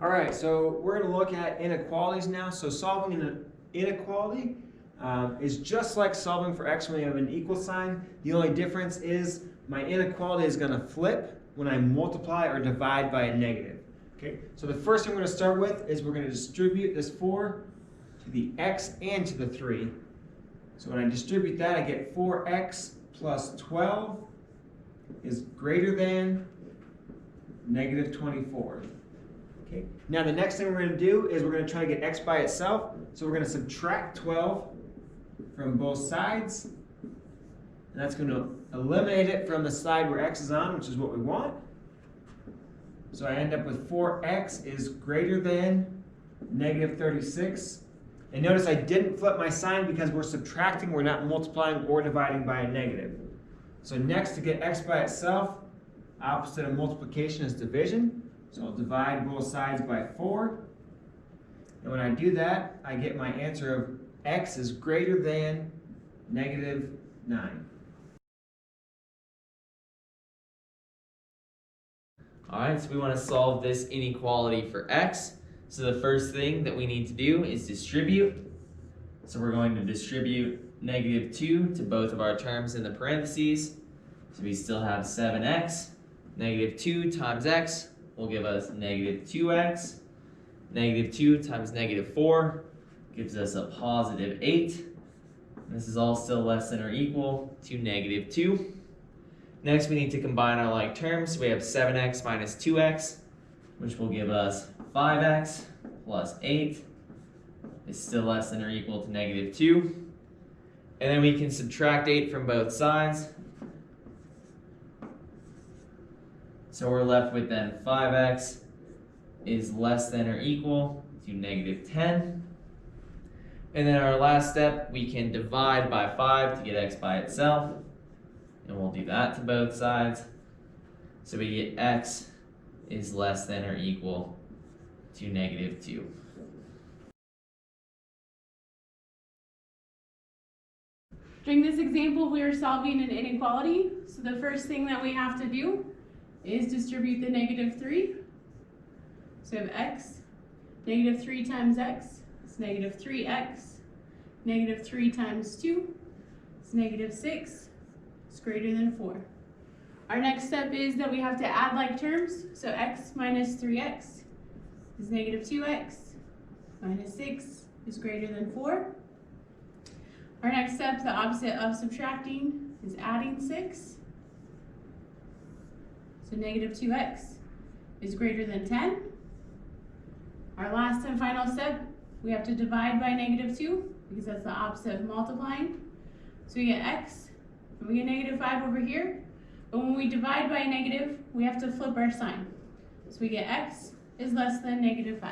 All right, so we're going to look at inequalities now. So solving an inequality is just like solving for x when you have an equal sign. The only difference is my inequality is going to flip when I multiply or divide by a negative. Okay, so the first thing we're going to start with is we're going to distribute this 4 to the x and to the 3. So when I distribute that, I get 4x plus 12 is greater than negative 24. Okay. Now the next thing we're going to do is we're going to try to get x by itself. So we're going to subtract 12 from both sides. And that's going to eliminate it from the side where x is on, which is what we want. So I end up with 4x is greater than negative 36. And notice I didn't flip my sign because we're subtracting, we're not multiplying or dividing by a negative. So next, to get x by itself, opposite of multiplication is division. So I'll divide both sides by 4. And when I do that, I get my answer of x is greater than negative 9. All right, so we want to solve this inequality for x. So the first thing that we need to do is distribute. So we're going to distribute negative 2 to both of our terms in the parentheses. So we still have 7x. Negative 2 times x will give us negative 2x. Negative 2 times negative 4 gives us a positive 8. This is all still less than or equal to negative 2. Next, we need to combine our like terms. So we have 7x minus 2x, which will give us 5x plus 8 is still less than or equal to negative 2. And then we can subtract 8 from both sides. So we're left with then 5x is less than or equal to negative 10. And then our last step, we can divide by 5 to get x by itself. And we'll do that to both sides. So we get x is less than or equal to negative 2. During this example, we are solving an inequality. So the first thing that we have to do is distribute the negative 3. So we have x, negative 3 times x is negative 3x. Negative 3 times 2 is negative 6. It's greater than 4. Our next step is that we have to add like terms. So x minus 3x is negative 2x. Minus 6 is greater than 4. Our next step, the opposite of subtracting, is adding 6. So negative 2x is greater than 10. Our last and final step, we have to divide by negative 2 because that's the opposite of multiplying. So we get x, and we get negative 5 over here. But when we divide by a negative, we have to flip our sign. So we get x is less than negative 5.